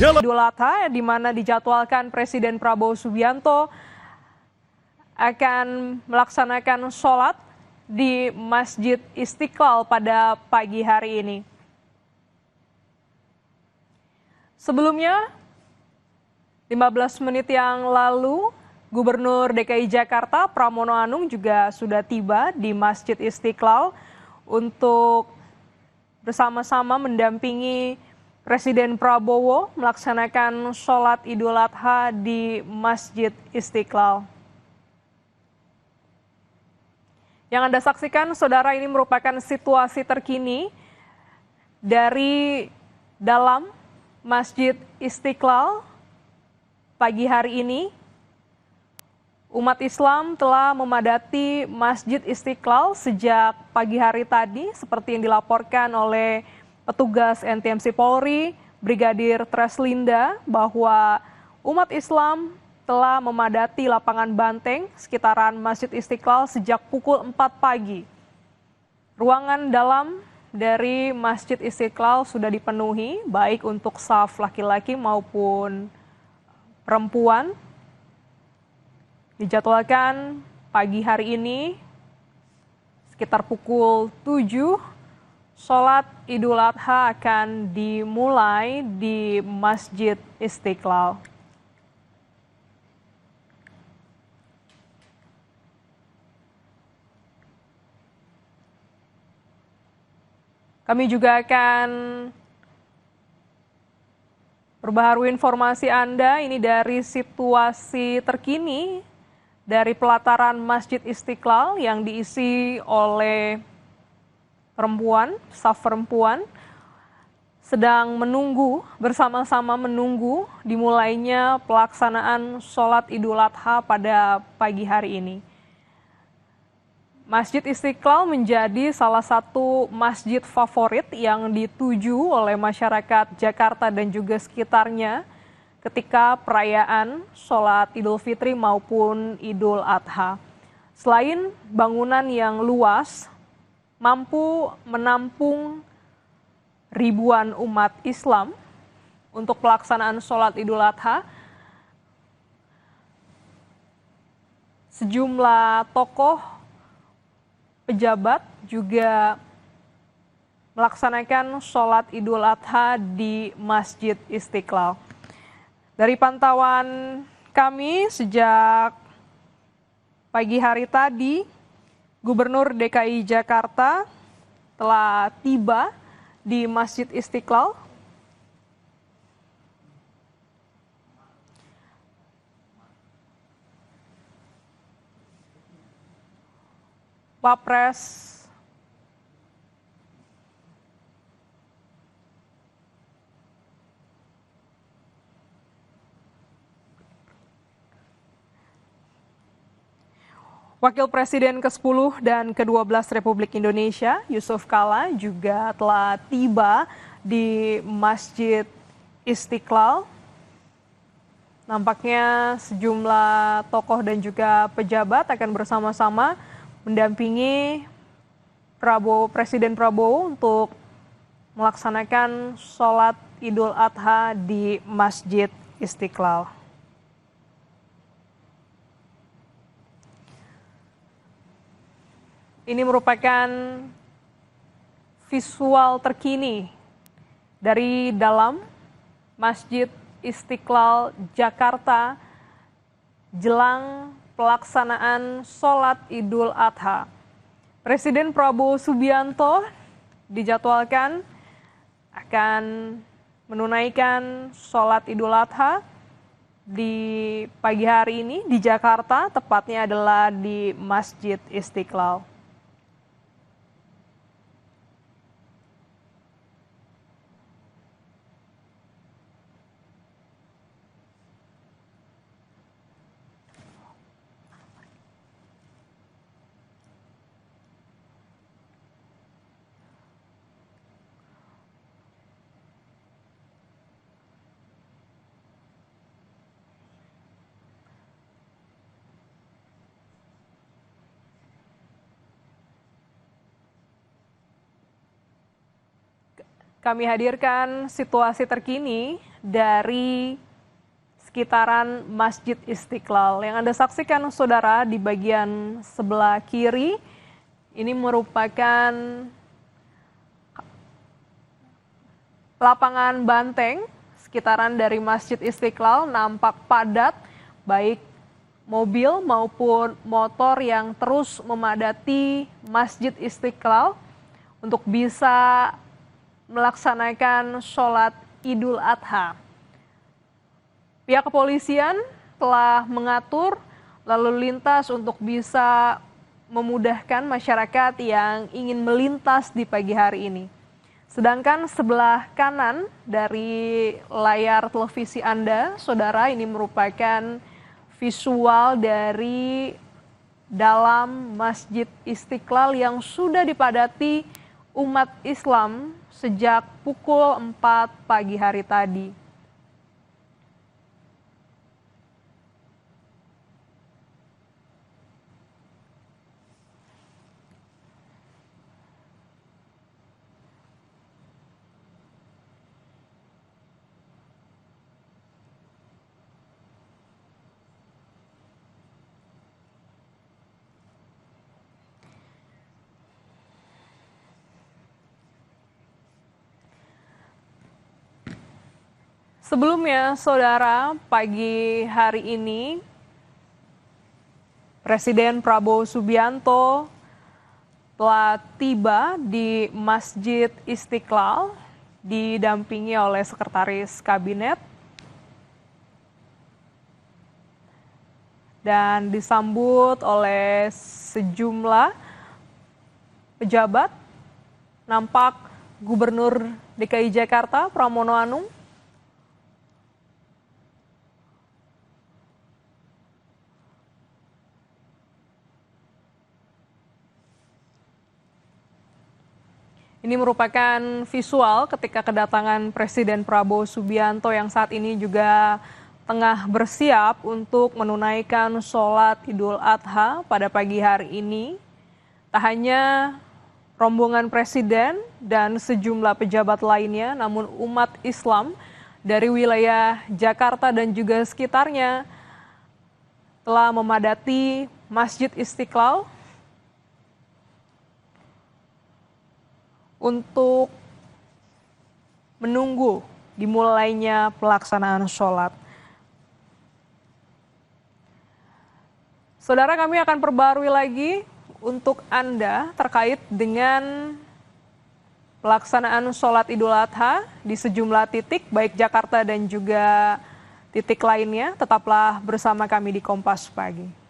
Idul Adha, di mana dijadwalkan Presiden Prabowo Subianto akan melaksanakan sholat di Masjid Istiqlal pada pagi hari ini. Sebelumnya, 15 menit yang lalu, Gubernur DKI Jakarta Pramono Anung juga sudah tiba di Masjid Istiqlal untuk bersama-sama mendampingi Presiden Prabowo melaksanakan sholat Idul Adha di Masjid Istiqlal. Yang Anda saksikan, saudara, ini merupakan situasi terkini dari dalam Masjid Istiqlal pagi hari ini. Umat Islam telah memadati Masjid Istiqlal sejak pagi hari tadi, seperti yang dilaporkan oleh petugas NTMC Polri, Brigadir Treslinda, bahwa umat Islam telah memadati lapangan banteng sekitaran Masjid Istiqlal sejak pukul 4 pagi. Ruangan dalam dari Masjid Istiqlal sudah dipenuhi, baik untuk saf laki-laki maupun perempuan. Dijadwalkan pagi hari ini sekitar pukul 7, sholat Idul Adha akan dimulai di Masjid Istiqlal. Kami juga akan perbaharui informasi Anda ini dari situasi terkini dari pelataran Masjid Istiqlal yang diisi oleh perempuan, staf perempuan, sedang menunggu, bersama-sama menunggu dimulainya pelaksanaan sholat Idul Adha pada pagi hari ini. Masjid Istiqlal menjadi salah satu masjid favorit yang dituju oleh masyarakat Jakarta dan juga sekitarnya ketika perayaan sholat Idul Fitri maupun Idul Adha. Selain bangunan yang luas, mampu menampung ribuan umat Islam untuk pelaksanaan sholat Idul Adha, sejumlah tokoh pejabat juga melaksanakan sholat Idul Adha di Masjid Istiqlal. Dari pantauan kami sejak pagi hari tadi, Gubernur DKI Jakarta telah tiba di Masjid Istiqlal. Wapres Wakil Presiden ke-10 dan ke-12 Republik Indonesia, Yusuf Kala, juga telah tiba di Masjid Istiqlal. Nampaknya sejumlah tokoh dan juga pejabat akan bersama-sama mendampingi Presiden Prabowo untuk melaksanakan sholat Idul Adha di Masjid Istiqlal. Ini merupakan visual terkini dari dalam Masjid Istiqlal Jakarta jelang pelaksanaan sholat Idul Adha. Presiden Prabowo Subianto dijadwalkan akan menunaikan sholat Idul Adha di pagi hari ini di Jakarta, tepatnya adalah di Masjid Istiqlal. Kami hadirkan situasi terkini dari sekitaran Masjid Istiqlal. Yang Anda saksikan, saudara, di bagian sebelah kiri, ini merupakan lapangan banteng sekitaran dari Masjid Istiqlal, nampak padat, baik mobil maupun motor yang terus memadati Masjid Istiqlal untuk bisa melaksanakan sholat Idul Adha. Pihak kepolisian telah mengatur lalu lintas untuk bisa memudahkan masyarakat yang ingin melintas di pagi hari ini. Sedangkan sebelah kanan dari layar televisi Anda, saudara, ini merupakan visual dari dalam Masjid Istiqlal yang sudah dipadati umat Islam sejak pukul 4 pagi hari tadi. Sebelumnya, saudara, pagi hari ini Presiden Prabowo Subianto telah tiba di Masjid Istiqlal didampingi oleh Sekretaris Kabinet dan disambut oleh sejumlah pejabat. Nampak Gubernur DKI Jakarta Pramono Anung, ini merupakan visual ketika kedatangan Presiden Prabowo Subianto yang saat ini juga tengah bersiap untuk menunaikan sholat Idul Adha pada pagi hari ini. Tak hanya rombongan Presiden dan sejumlah pejabat lainnya, namun umat Islam dari wilayah Jakarta dan juga sekitarnya telah memadati Masjid Istiqlal untuk menunggu dimulainya pelaksanaan sholat. Saudara, kami akan perbarui lagi untuk Anda terkait dengan pelaksanaan sholat Idul Adha di sejumlah titik, baik Jakarta dan juga titik lainnya. Tetaplah bersama kami di Kompas Pagi.